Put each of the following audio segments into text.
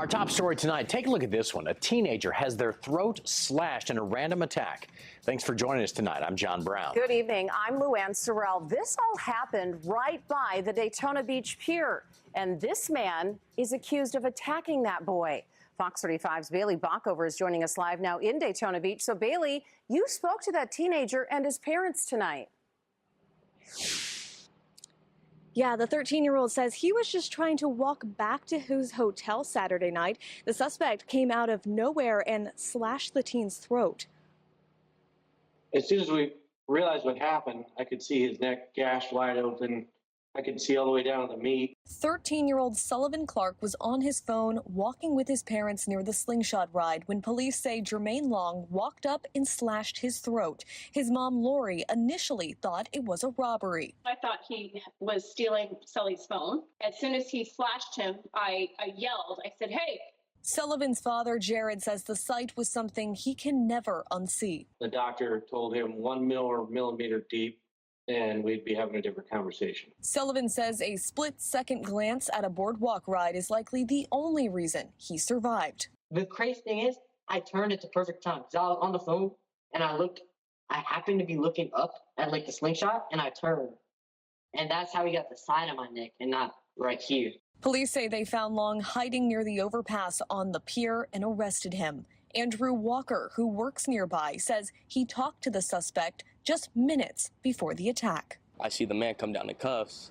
Our top story tonight, take a look at this one. A teenager has their throat slashed in a random attack. Thanks for joining us tonight. I'm John Brown. Good evening. I'm Luann Sorrell. This all happened right by the Daytona Beach Pier, and this man is accused of attacking that boy. Fox 35's Bailey Bockover is joining us live now in Daytona Beach. So, Bailey, you spoke to that teenager and his parents tonight. Yeah, the 13-year-old says he was just trying to walk back to his hotel Saturday night. The suspect came out of nowhere and slashed the teen's throat. As soon as we realized what happened, I could see his neck gashed wide open. I could see all the way down to the meat. 13-year-old Sullivan Clark was on his phone walking with his parents near the slingshot ride when police say Jermaine Long walked up and slashed his throat. His mom, Lori, initially thought it was a robbery. I thought he was stealing Sully's phone. As soon as he slashed him, I yelled. I said, "Hey." Sullivan's father, Jared, says the sight was something he can never unsee. The doctor told him 1 millimeter deep, and we'd be having a different conversation. Sullivan says a split-second glance at a boardwalk ride is likely the only reason he survived. The crazy thing is, I turned at the perfect time because I was on the phone and I happened to be looking up at like the slingshot and I turned. And that's how he got the side of my neck and not right here. Police say they found Long hiding near the overpass on the pier and arrested him. Andrew Walker, who works nearby, says he talked to the suspect just minutes before the attack. I see the man come down in cuffs,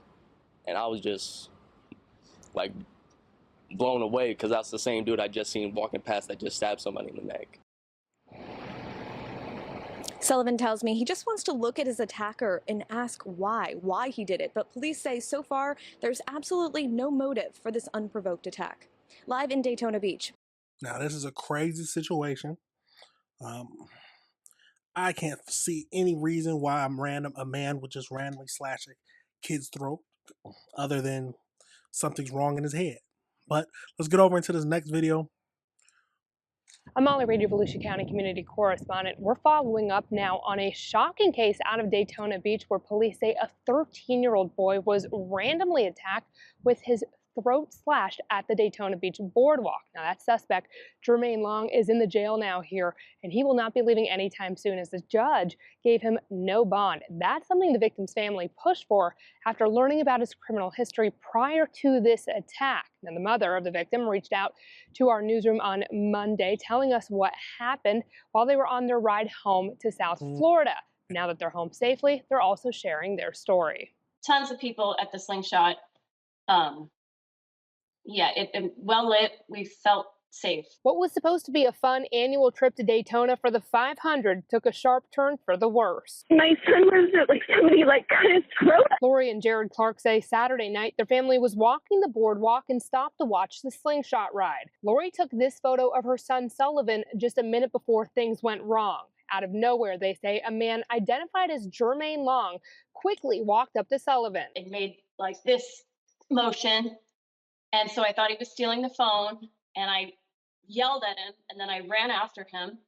and I was just like blown away because that's the same dude I just seen walking past that just stabbed somebody in the neck. Sullivan tells me he just wants to look at his attacker and ask why he did it. But police say so far there's absolutely no motive for this unprovoked attack. Live in Daytona Beach. Now, this is a crazy situation. I can't see any reason why a man would just randomly slash a kid's throat other than something's wrong in his head. But let's get over into this next video. I'm Molly Reed, your Volusia County community correspondent. We're following up now on a shocking case out of Daytona Beach where police say a 13-year-old boy was randomly attacked with his throat slashed at the Daytona Beach boardwalk. Now, that suspect, Jermaine Long, is in the jail now here, and he will not be leaving anytime soon as the judge gave him no bond. That's something the victim's family pushed for after learning about his criminal history prior to this attack. Now, the mother of the victim reached out to our newsroom on Monday, telling us what happened while they were on their ride home to South Florida. Now that they're home safely, they're also sharing their story. Tons of people at the slingshot. Yeah, it well lit. We felt safe. What was supposed to be a fun annual trip to Daytona for the 500 took a sharp turn for the worse. My son was like somebody cut his throat. Lori and Jared Clark say Saturday night their family was walking the boardwalk and stopped to watch the slingshot ride. Lori took this photo of her son Sullivan just a minute before things went wrong. Out of nowhere, they say, a man identified as Jermaine Long quickly walked up to Sullivan. It made like this motion. And so I thought he was stealing the phone, and I yelled at him, and then I ran after him.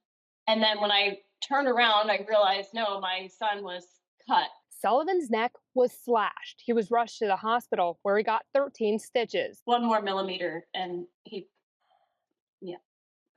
And then when I turned around, I realized, no, my son was cut. Sullivan's neck was slashed. He was rushed to the hospital where he got 13 stitches. 1 more millimeter, and he,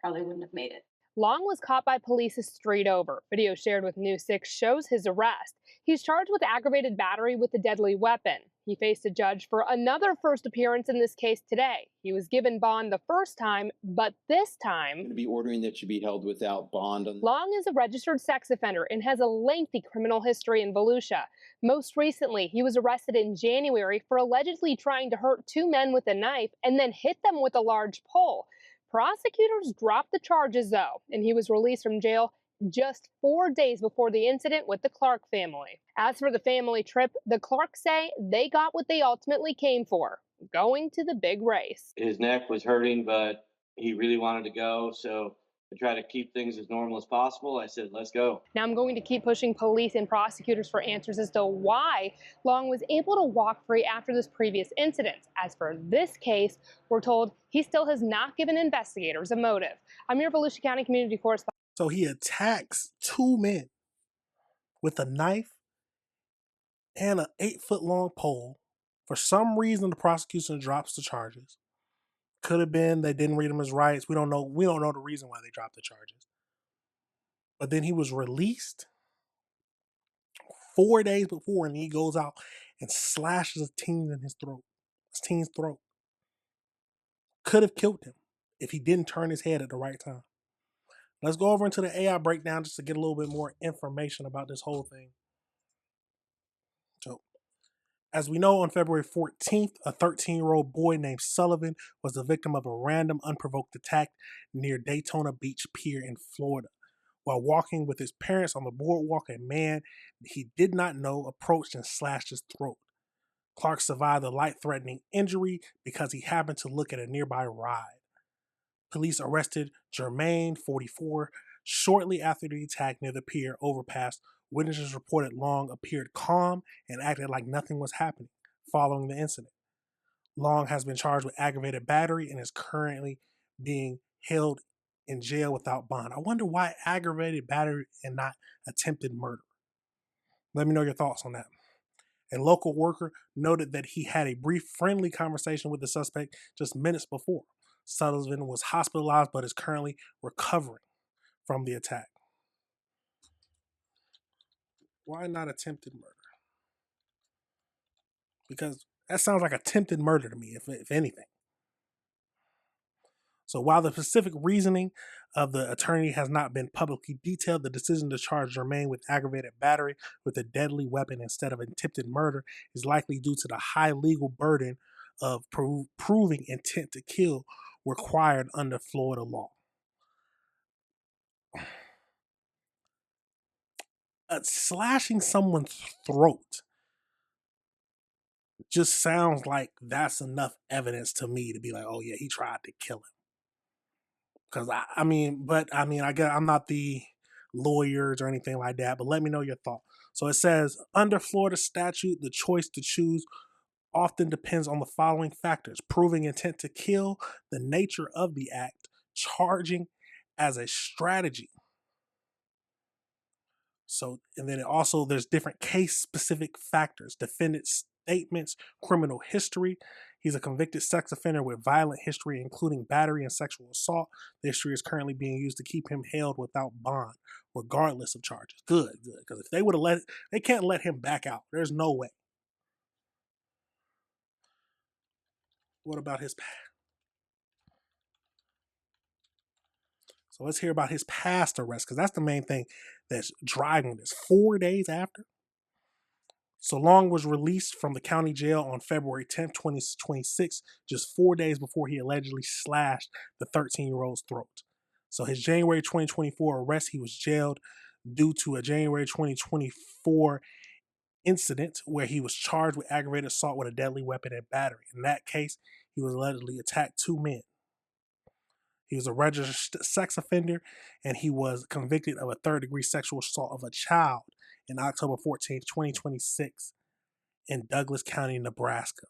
probably wouldn't have made it. Long was caught by police a street over. Video shared with News 6 shows his arrest. He's charged with aggravated battery with a deadly weapon. He faced a judge for another first appearance in this case today. He was given bond the first time, but this time... going to be ordering that should be held without bond. Long is a registered sex offender and has a lengthy criminal history in Volusia. Most recently, he was arrested in January for allegedly trying to hurt 2 men with a knife and then hit them with a large pole. Prosecutors dropped the charges, though, and he was released from jail just 4 days before the incident with the Clark family. As for the family trip, the Clarks say they got what they ultimately came for, going to the big race. His neck was hurting, but he really wanted to go, so to try to keep things as normal as possible, I said, let's go. Now I'm going to keep pushing police and prosecutors for answers as to why Long was able to walk free after this previous incident. As for this case, we're told he still has not given investigators a motive. I'm your Volusia County community correspondent. So he attacks 2 men with a knife and an 8-foot long pole. For some reason, the prosecution drops the charges. Could have been they didn't read him his rights. We don't know. We don't know the reason why they dropped the charges. But then he was released 4 days before, and he goes out and slashes a teen in his throat. His teen's throat. Could have killed him if he didn't turn his head at the right time. Let's go over into the AI breakdown just to get a little bit more information about this whole thing. So, as we know, on February 14th, a 13-year-old boy named Sullivan was the victim of a random, unprovoked attack near Daytona Beach Pier in Florida. While walking with his parents on the boardwalk, a man he did not know approached and slashed his throat. Clark survived a life-threatening injury because he happened to look at a nearby ride. Police arrested Jermaine, 44, shortly after the attack near the pier overpass. Witnesses reported Long appeared calm and acted like nothing was happening following the incident. Long has been charged with aggravated battery and is currently being held in jail without bond. I wonder why aggravated battery and not attempted murder. Let me know your thoughts on that. A local worker noted that he had a brief friendly conversation with the suspect just minutes before. Sullivan was hospitalized but is currently recovering from the attack. Why not attempted murder? Because that sounds like attempted murder to me, if anything. So while the specific reasoning of the attorney has not been publicly detailed, the decision to charge Jermaine with aggravated battery with a deadly weapon instead of attempted murder is likely due to the high legal burden of proving intent to kill required under Florida law. Slashing someone's throat just sounds like that's enough evidence to me to be like, oh yeah, he tried to kill him. Because I'm not the lawyers or anything like that, but let me know your thought. So it says, under Florida statute, the choice to choose often depends on the following factors: proving intent to kill, the nature of the act, charging as a strategy. So, and then also there's different case-specific factors: defendant's statements, criminal history. He's a convicted sex offender with violent history, including battery and sexual assault. The history is currently being used to keep him held without bond, regardless of charges. Good. Because if they would have they can't let him back out. There's no way. What about his past? So let's hear about his past arrest, because that's the main thing that's driving this. 4 days after. So Long was released from the county jail on February 10th, 2026, just 4 days before he allegedly slashed the 13-year-old's throat. So his January 2024 arrest, he was jailed due to a January 2024 incident where he was charged with aggravated assault with a deadly weapon and battery. In that case, he was allegedly attacked 2 men. He was a registered sex offender, and he was convicted of a third-degree sexual assault of a child in October 14, 2026 in Douglas County, Nebraska.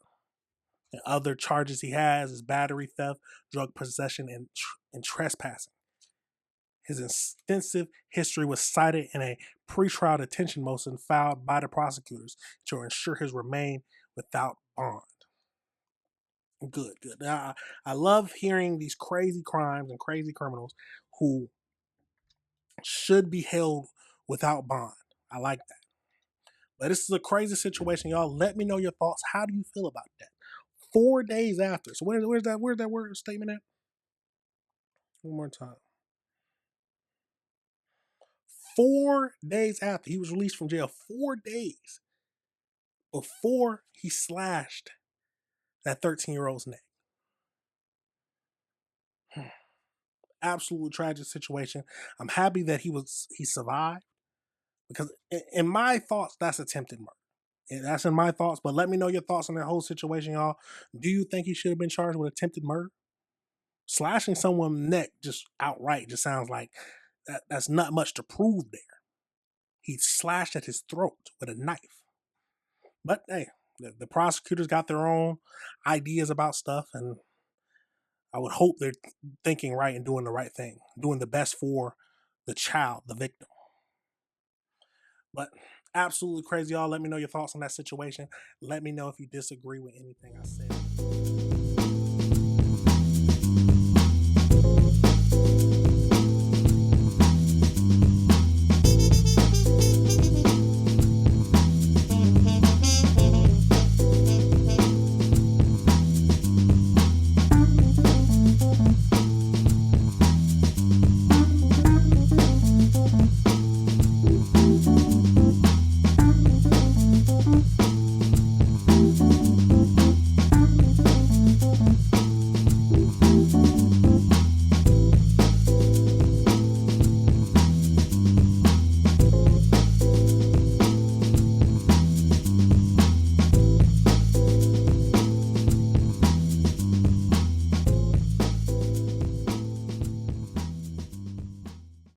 And other charges he has is battery, theft, drug possession, and trespassing. His extensive history was cited in a pretrial detention motion filed by the prosecutors to ensure his remain without bond. Good. I love hearing these crazy crimes and crazy criminals who should be held without bond. I like that. But this is a crazy situation, y'all. Let me know your thoughts. How do you feel about that? 4 days after. So where's that word statement at? One more time. 4 days after he was released from jail, 4 days before he slashed that 13-year-old's neck. Absolute tragic situation. I'm happy that he survived, because in my thoughts, that's attempted murder. And that's in my thoughts, but let me know your thoughts on that whole situation, y'all. Do you think he should have been charged with attempted murder? Slashing someone's neck just outright just sounds like that's not much to prove there. He slashed at his throat with a knife. But hey, the prosecutors got their own ideas about stuff, and I would hope they're thinking right and doing the right thing, doing the best for the child, the victim. But absolutely crazy, y'all. Let me know your thoughts on that situation. Let me know if you disagree with anything I said.